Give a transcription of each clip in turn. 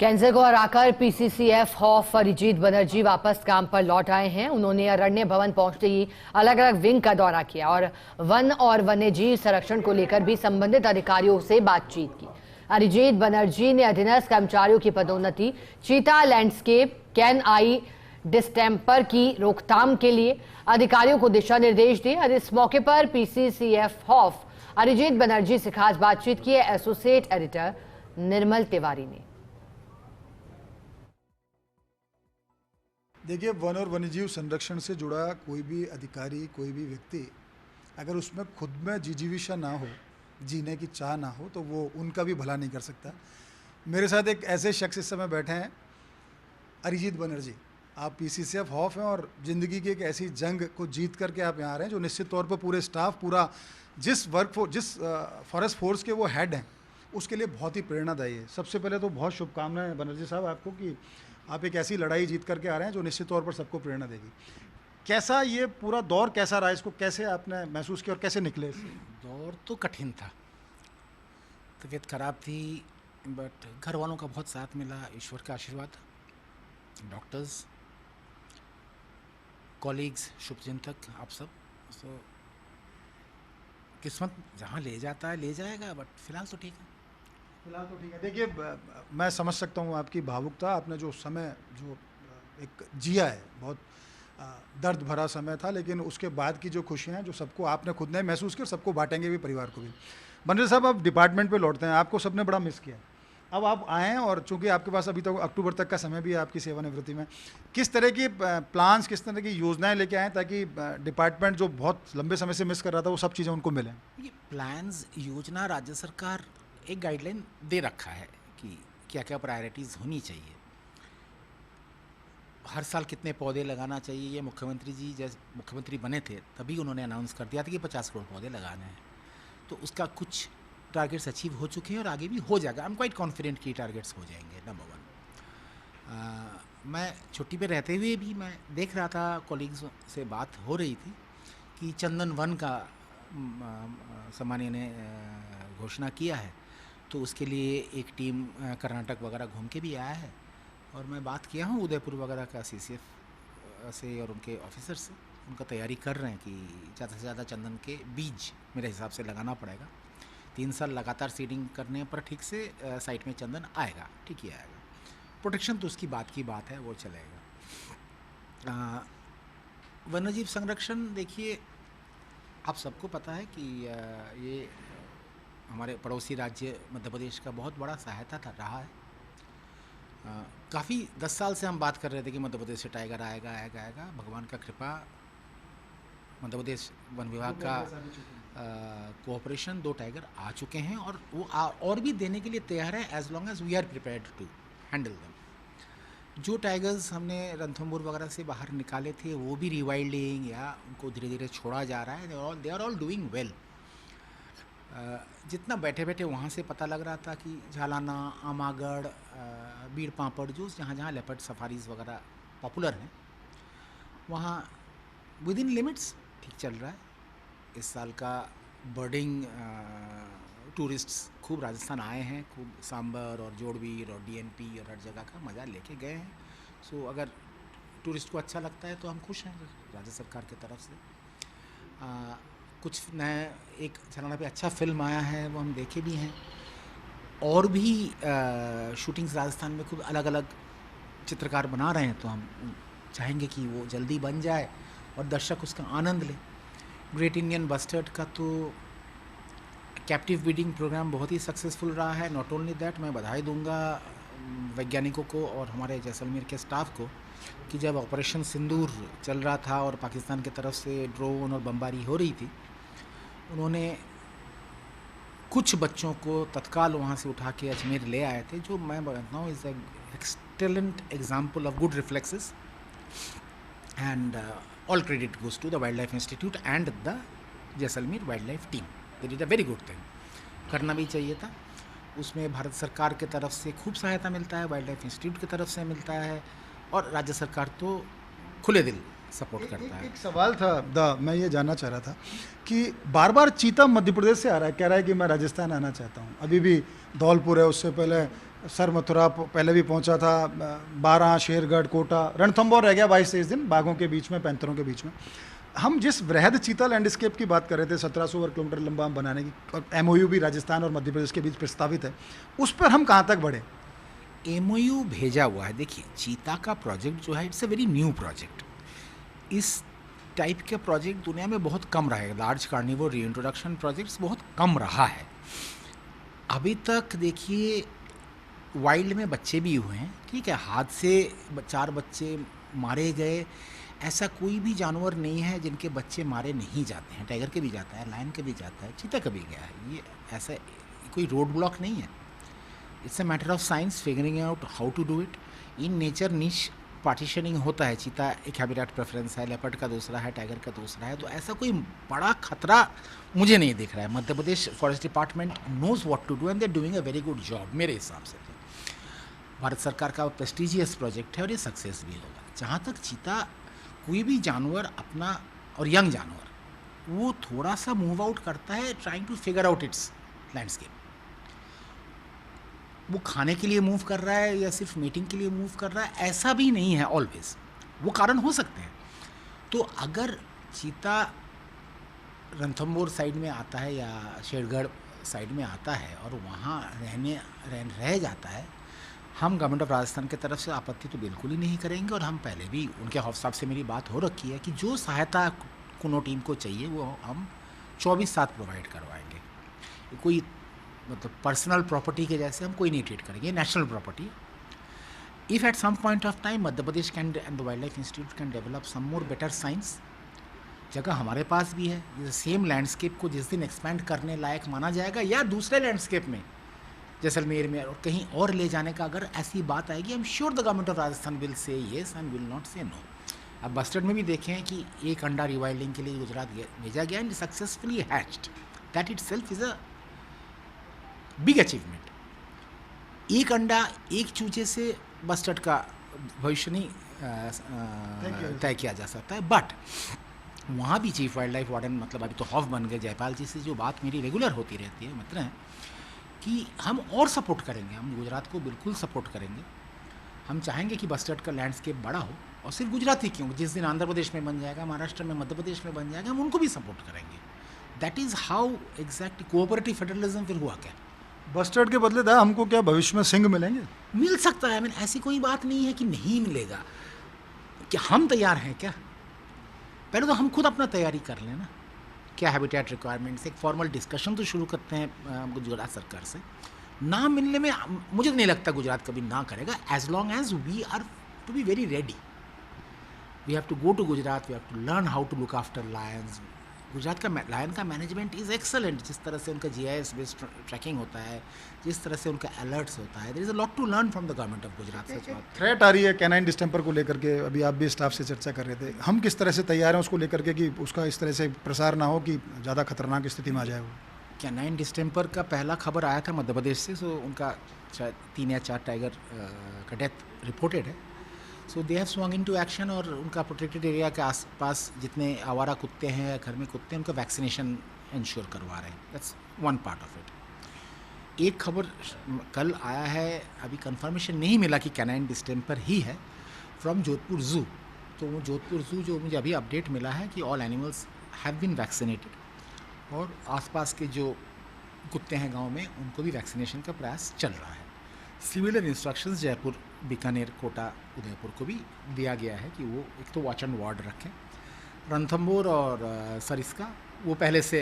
Cancer को हराकर PCCF खौफ अरिजीत बनर्जी वापस काम पर लौट आए हैं। उन्होंने अरण्य भवन पहुंचते ही अलग अलग विंग का दौरा किया और वन और वन्यजीव संरक्षण को लेकर भी संबंधित अधिकारियों से बातचीत की। अरिजीत बनर्जी ने अधीनस्थ कर्मचारियों की पदोन्नति, चीता लैंडस्केप, कैन आई डिस्टेम्पर की रोकथाम के लिए अधिकारियों को दिशा निर्देश दिए। और इस मौके पर पीसीसीएफ खौफ अरिजीत बनर्जी से खास बातचीत की है एसोसिएट एडिटर निर्मल तिवारी ने। देखिए, वन और वन्यजीव संरक्षण से जुड़ा कोई भी अधिकारी, कोई भी व्यक्ति अगर उसमें खुद में जिजीविषा ना हो, जीने की चाह ना हो, तो वो उनका भी भला नहीं कर सकता। मेरे साथ एक ऐसे शख्स इस समय बैठे हैं, अरिजीत बनर्जी। आप पीसीसीएफ खौफ हैं और ज़िंदगी की एक ऐसी जंग को जीत करके आप यहाँ आ रहे हैं जो निश्चित तौर पर पूरे स्टाफ, पूरा जिस फॉरेस्ट फोर्स के वो हेड हैं, उसके लिए बहुत ही प्रेरणादायी है। सबसे पहले तो बहुत शुभकामनाएं बनर्जी साहब आपको कि आप एक ऐसी लड़ाई जीत करके आ रहे हैं जो निश्चित तौर पर सबको प्रेरणा देगी। कैसा ये पूरा दौर कैसा रहा, इसको कैसे आपने महसूस किया और कैसे निकले इससे? दौर तो कठिन था, तबीयत खराब थी, बट घर वालों का बहुत साथ मिला, ईश्वर का आशीर्वाद, डॉक्टर्स, कॉलीग्स, शुभचिंतक, आप सब। सो किस्मत जहाँ ले जाता है ले जाएगा, बट फिलहाल तो ठीक है। फिलहाल तो ठीक है। देखिए, मैं समझ सकता हूँ आपकी भावुकता। आपने जो समय जो एक जिया है, बहुत दर्द भरा समय था, लेकिन उसके बाद की जो खुशियाँ हैं, जो सबको आपने खुद ने महसूस की और सबको बांटेंगे भी, परिवार को भी। बनर्जी साहब, आप डिपार्टमेंट पे लौटते हैं, आपको सबने बड़ा मिस किया। अब आप आए हैं और चूंकि आपके पास अभी तक अक्टूबर तक का समय भी है आपकी सेवानिवृत्ति में, किस तरह की प्लान्स, किस तरह की योजनाएं लेके आए ताकि डिपार्टमेंट जो बहुत लंबे समय से मिस कर रहा था वो सब चीज़ें उनको मिलें? ये प्लान्स, योजना राज्य सरकार एक गाइडलाइन दे रखा है कि क्या क्या प्रायोरिटीज़ होनी चाहिए, हर साल कितने पौधे लगाना चाहिए। ये मुख्यमंत्री जी जैसे मुख्यमंत्री बने थे तभी उन्होंने अनाउंस कर दिया था कि 50 करोड़ पौधे लगाने हैं। तो उसका कुछ टारगेट्स अचीव हो चुके हैं और आगे भी हो जाएगा। आई एम क्वाइट कॉन्फिडेंट कि टारगेट्स हो जाएंगे। नंबर वन, मैं छुट्टी पे रहते हुए भी मैं देख रहा था, कॉलीग्स से बात हो रही थी कि चंदन वन का सम्मानीय ने घोषणा किया है, तो उसके लिए एक टीम कर्नाटक वगैरह घूम के भी आया है। और मैं बात किया हूँ उदयपुर वगैरह का सीसीएफ से और उनके ऑफिसर से, उनका तैयारी कर रहे हैं कि ज़्यादा से ज़्यादा चंदन के बीज मेरे हिसाब से लगाना पड़ेगा। 3 साल लगातार सीडिंग करने पर ठीक से साइट में चंदन आएगा, ठीक ही आएगा। प्रोटेक्शन तो उसकी बात की बात है, वो चलेगा। वन्यजीव संरक्षण, देखिए आप सबको पता है कि ये हमारे पड़ोसी राज्य मध्य प्रदेश का बहुत बड़ा सहायता था रहा है। काफ़ी 10 साल से हम बात कर रहे थे कि मध्य प्रदेश से टाइगर आएगा आएगा आएगा। भगवान का कृपा, मध्य प्रदेश वन विभाग का कोऑपरेशन, 2 टाइगर आ चुके हैं और वो और भी देने के लिए तैयार है, as long as we are prepared to handle them. जो टाइगर्स हमने रणथंभौर वगैरह से बाहर निकाले थे वो भी रिवाइल्डिंग या उनको धीरे धीरे छोड़ा जा रहा है। They are all doing well. जितना बैठे बैठे वहाँ से पता लग रहा था कि झालाना, आमागढ़, बीड़ पापड़, जो जहाँ जहाँ लेपर्ड सफारीज़ वगैरह पॉपुलर हैं, वहाँ विद इन लिमिट्स ठीक चल रहा है। इस साल का बर्डिंग, टूरिस्ट्स खूब राजस्थान आए हैं, खूब सांबर और जोड़वीर और डीएनपी और हर जगह का मज़ा लेके गए हैं। सो अगर टूरिस्ट को अच्छा लगता है तो हम खुश हैं राज्य सरकार की तरफ से। कुछ नए, एक चैनल पे अच्छा फिल्म आया है, वो हम देखे भी हैं। और भी शूटिंग्स राजस्थान में खूब अलग अलग चित्रकार बना रहे हैं, तो हम चाहेंगे कि वो जल्दी बन जाए और दर्शक उसका आनंद ले। ग्रेट इंडियन बस्टर्ड का तो कैप्टिव ब्रीडिंग प्रोग्राम बहुत ही सक्सेसफुल रहा है। नॉट ओनली दैट, मैं बधाई दूंगा वैज्ञानिकों को और हमारे जैसलमेर के स्टाफ को कि जब ऑपरेशन सिंदूर चल रहा था और पाकिस्तान की तरफ से ड्रोन और बमबारी हो रही थी, उन्होंने कुछ बच्चों को तत्काल वहाँ से उठा के अजमेर ले आए थे, जो मैं बताता हूँ is excellent example of good reflexes. And all credit goes to the Wildlife Institute and the Jaisalmer wildlife team. They did a very good thing, करना भी चाहिए था। उसमें भारत सरकार के तरफ से खूब सहायता मिलता है, वाइल्ड लाइफ इंस्टीट्यूट की तरफ से मिलता है, और राज्य सरकार तो खुले दिल सपोर्ट करता है। एक सवाल था मैं ये जानना चाह रहा था कि बार बार चीता मध्य प्रदेश से आ रहा है, कह रहा है कि मैं राजस्थान आना चाहता हूँ। अभी भी धौलपुर है, उससे पहले सर मथुरा पहले भी पहुंचा था, बारह, शेरगढ़, कोटा, रणथंभौर रह गया 22-23 दिन बाघों के बीच में, पैंतरों के बीच में। हम जिस वृहद चीता लैंडस्केप की बात कर रहे थे 1700 वर्ग किलोमीटर लंबा हम बनाने की, और एमओयू भी राजस्थान और मध्य प्रदेश के बीच प्रस्तावित है, उस पर हम कहाँ तक बढ़े? एमओयू भेजा हुआ है। देखिए, चीता का प्रोजेक्ट जो है it's a very new project. इस टाइप के प्रोजेक्ट दुनिया में बहुत कम रहे, लार्ज कार्निवोर रीइंट्रोडक्शन प्रोजेक्ट्स बहुत कम रहा है अभी तक। देखिए, वाइल्ड में बच्चे भी हुए हैं, ठीक है, हाथ से 4 बच्चे मारे गए, ऐसा कोई भी जानवर नहीं है जिनके बच्चे मारे नहीं जाते हैं। टाइगर के भी जाता है, लायन के भी जाता है, चीता का भी गया है। ये ऐसा कोई रोड ब्लॉक नहीं है। It's a matter of science figuring out how to do it. In nature niche partitioning होता है। चीता एक हैबिटेट प्रेफरेंस है, लेपर्ड का दूसरा है, टाइगर का दूसरा है, तो ऐसा कोई बड़ा खतरा मुझे नहीं दिख रहा है। Madhya Pradesh forest department knows what to do and they are doing a very good job मेरे हिसाब से। भारत सरकार का प्रेस्टिजियस प्रोजेक्ट है और ये सक्सेस भी होगा। जहाँ तक चीता, कोई भी जानवर अपना, और यंग जानवर, वो थोड़ा सा मूव आउट करता है trying to figure out its landscape. वो खाने के लिए मूव कर रहा है या सिर्फ मीटिंग के लिए मूव कर रहा है, ऐसा भी नहीं है ऑलवेज। वो कारण हो सकते हैं। तो अगर चीता रणथंभौर साइड में आता है या शेरगढ़ साइड में आता है और वहाँ रह जाता है, हम गवर्नमेंट ऑफ राजस्थान की तरफ से आपत्ति तो बिल्कुल ही नहीं करेंगे। और हम पहले भी उनके हौफ साहब से मेरी बात हो रखी है कि जो सहायता कुनो टीम को चाहिए वो हम 24/7 प्रोवाइड करवाएंगे। कोई मतलब पर्सनल प्रॉपर्टी के जैसे हम कोई नहीं ट्रीट करेंगे, national property. If at some point of time Madhya Pradesh can and the wildlife institute can develop some more better science, जगह हमारे पास भी है। सेम लैंडस्केप को जिस दिन एक्सपैंड करने लायक माना जाएगा या दूसरे लैंडस्केप में जैसलमेर में और कहीं और ले जाने का अगर ऐसी बात आएगी, आई am sure the government of Rajasthan will say yes and will not से नो। अब बस्टर्ड में भी देखें कि एक अंडा रिवाइल्डिंग के लिए गुजरात भेजा गया and successfully hatched. That it self is a big achievement. एक अंडा एक चूजे से बस्टर्ड का भविष्य नहीं तय किया जा सकता है। बट वहाँ भी चीफ वाइल्ड लाइफ वार्डन, मतलब अभी तो खौफ बन गए, जयपाल जी से जो बात मेरी रेगुलर होती रहती है, मतलब है कि हम और सपोर्ट करेंगे, हम गुजरात को बिल्कुल सपोर्ट करेंगे। हम चाहेंगे कि बस्टर्ड का लैंडस्केप बड़ा हो, और सिर्फ गुजरात ही क्यों, जिस दिन आंध्र प्रदेश में बन जाएगा, महाराष्ट्र में, मध्य प्रदेश में बन जाएगा, हम उनको भी सपोर्ट करेंगे। That is how exact cooperative federalism फिर हुआ क्या। बस्टर्ड के बदले था हमको क्या भविष्य में सिंह मिलेंगे? मिल सकता है, मैंने ऐसी कोई बात नहीं है कि नहीं मिलेगा। क्या हम तैयार हैं क्या? पहले तो हम खुद अपना तैयारी कर लें ना। क्या हैबिटेट रिक्वायरमेंट्स, एक फॉर्मल डिस्कशन तो शुरू करते हैं गुजरात सरकार से। ना मिलने में मुझे तो नहीं लगता गुजरात कभी ना करेगा, as long as we are to be very ready. We have to go to Gujarat, we have to learn how to look after lions. Gujarat का लायन का मैनेजमेंट इज़ एक्सेलेंट। जिस तरह से उनका GIS बेस्ड ट्रैकिंग होता है, जिस तरह से उनका अलर्ट्स होता है, there is a lot to learn from the government of Gujarat. Threat आ रही है कैनाइन डिस्टेंपर को लेकर के, अभी आप भी स्टाफ से चर्चा कर रहे थे, हम किस तरह से तैयार हैं उसको लेकर के कि उसका इस तरह से प्रसार ना हो कि ज़्यादा खतरनाक स्थिति में आ जाए वो? कैनाइन डिस्टेंपर का पहला खबर आया था मध्य प्रदेश से, सो उनका शायद 3 या 4 टाइगर का डेथ रिपोर्टेड है। So they have swung into action, और उनका प्रोटेक्टेड एरिया के आसपास जितने आवारा कुत्ते हैं या घर में कुत्ते हैं उनका वैक्सीनेशन इंश्योर करवा रहे हैं। That's one part of it. एक खबर कल आया है, अभी कंफर्मेशन नहीं मिला कि कैनाइन डिस्टेंपर ही है, फ्रॉम जोधपुर ज़ू। तो वो जोधपुर ज़ू जो मुझे अभी अपडेट मिला है कि all animals have been vaccinated, और आसपास के जो कुत्ते हैं गांव में उनको भी वैक्सीनेशन का प्रयास चल रहा है। सिमिलर इंस्ट्रक्शंस जयपुर, बीकानेर, कोटा, उदयपुर को भी दिया गया है कि वो एक तो वॉच एंड वार्ड रखें। रणथंभौर और सरिस्का वो पहले से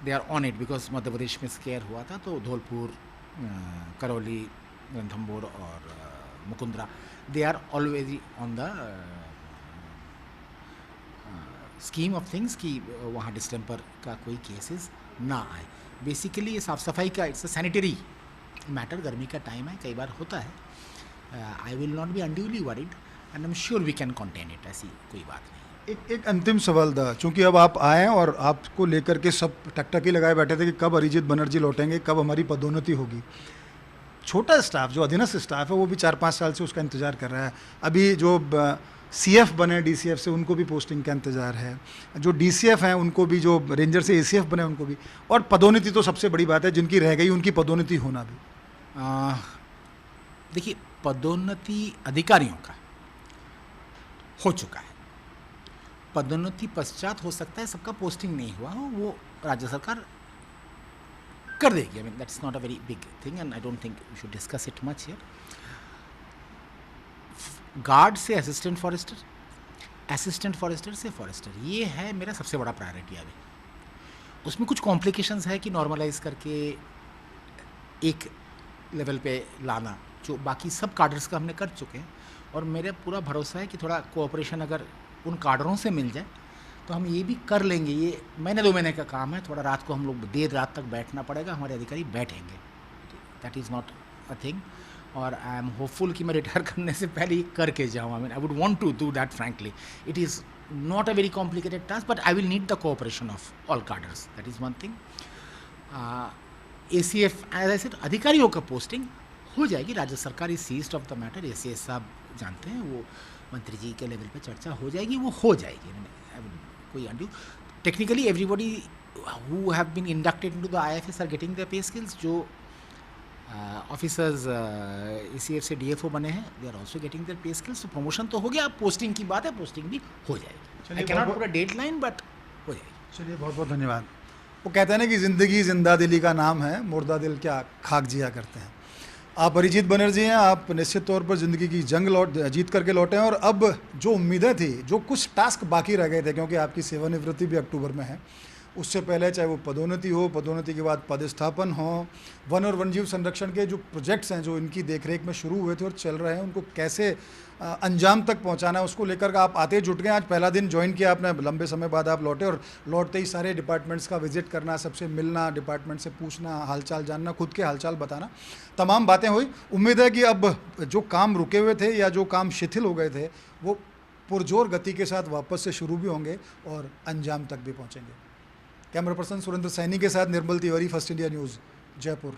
they are on it, because Madhya Pradesh में स्केयर हुआ था, तो धौलपुर, करौली, रणथंभौर और Mukundra, they are always on the scheme of things कि वहाँ डिस्टेंपर का कोई केसेस ना आए। बेसिकली ये साफ़ सफाई का इट्स अ सैनिटरी मैटर। गर्मी का टाइम है, कई बार होता है। I will not be unduly worried and I am sure we can contain it, ऐसी कोई बात नहीं। एक अंतिम सवाल था, चूंकि अब आप आए और आपको लेकर के सब टकटकी लगाए बैठे थे कि कब अरिजीत बनर्जी लौटेंगे, कब हमारी पदोन्नति होगी। छोटा स्टाफ जो अधीनस्थ स्टाफ है वो भी 4-5 साल से उसका इंतज़ार कर रहा है। अभी जो CF बने DCF से, उनको भी पोस्टिंग का इंतज़ार है। जो DCF हैं उनको भी, जो रेंजर से ACF बने उनको भी, और पदोन्नति तो सबसे बड़ी बात है, जिनकी रह गई उनकी पदोन्नति होना भी। देखिए, पदोन्नति अधिकारियों का हो चुका है, पदोन्नति पश्चात हो सकता है सबका पोस्टिंग नहीं हुआ हो, वो राज्य सरकार कर देगी. I mean that's not a very big thing and I don't think we should discuss it much here. Guard से असिस्टेंट फॉरेस्टर, असिस्टेंट फॉरेस्टर से फॉरेस्टर, ये है मेरा सबसे बड़ा प्रायोरिटी अभी. उसमें कुछ कॉम्प्लिकेशंस है कि नॉर्मलाइज करके एक लेवल पे लाना, जो बाकी सब कार्डर्स का हमने कर चुके हैं. और मेरे पूरा भरोसा है कि थोड़ा कोऑपरेशन अगर उन कार्डरों से मिल जाए तो हम ये भी कर लेंगे. ये महीने 2 महीने का काम है, थोड़ा रात को हम लोग देर रात तक बैठना पड़ेगा, हमारे अधिकारी बैठेंगे. That is not a thing. और आई एम होपफुल कि मैं रिटायर करने से पहले ही करके जाऊँ. I mean I would want to do that frankly. It is not a very complicated task, but I will need the cooperation of all cadres. That is one thing. ACF, as I said, अधिकारियों का posting हो जाएगी. राज्य सरकार is seized of the matter. ACS साहब जानते हैं, वो मंत्री जी के लेवल पे चर्चा हो जाएगी, वो हो जाएगी. कोई undue technically everybody who have been inducted into the IFS are getting the pay scales. जो ऑफिसर्स ACF से DFO बने हैं, they are also getting their pay scales. तो प्रमोशन तो हो गया, अब पोस्टिंग की बात है, पोस्टिंग भी हो जाएगी. I cannot put a deadline, but हो जाएगी. चलिए, बहुत बहुत धन्यवाद. वो कहते हैं ना कि ज़िंदगी जिंदा दिली का नाम है, मुर्दा दिल क्या खाक जिया करते हैं. आप अरिजीत बनर्जी हैं, आप निश्चित तौर पर ज़िंदगी की जंग जीत करके लौटे हैं. और अब जो उम्मीदें थी, जो कुछ टास्क बाकी रह गए थे, क्योंकि आपकी सेवानिवृत्ति भी अक्टूबर में है, उससे पहले चाहे वो पदोन्नति हो, पदोन्नति के बाद पदस्थापन हो, वन और वन्यजीव संरक्षण के जो प्रोजेक्ट्स हैं जो इनकी देखरेख में शुरू हुए थे और चल रहे हैं, उनको कैसे अंजाम तक पहुंचाना है, उसको लेकर के आप आते जुट गए. आज पहला दिन ज्वाइन किया आपने, लंबे समय बाद आप लौटे, और लौटते ही सारे डिपार्टमेंट्स का विजिट करना, सबसे मिलना, डिपार्टमेंट से पूछना, हालचाल जानना, खुद के हालचाल बताना, तमाम बातें हुई. उम्मीद है कि अब जो काम रुके हुए थे या जो काम शिथिल हो गए थे, वो पुरजोर गति के साथ वापस से शुरू भी होंगे और अंजाम तक भी पहुँचेंगे. कैमरा पर्सन सुरेंद्र सैनी के साथ Nirmal Tiwari, First India News, Jaipur.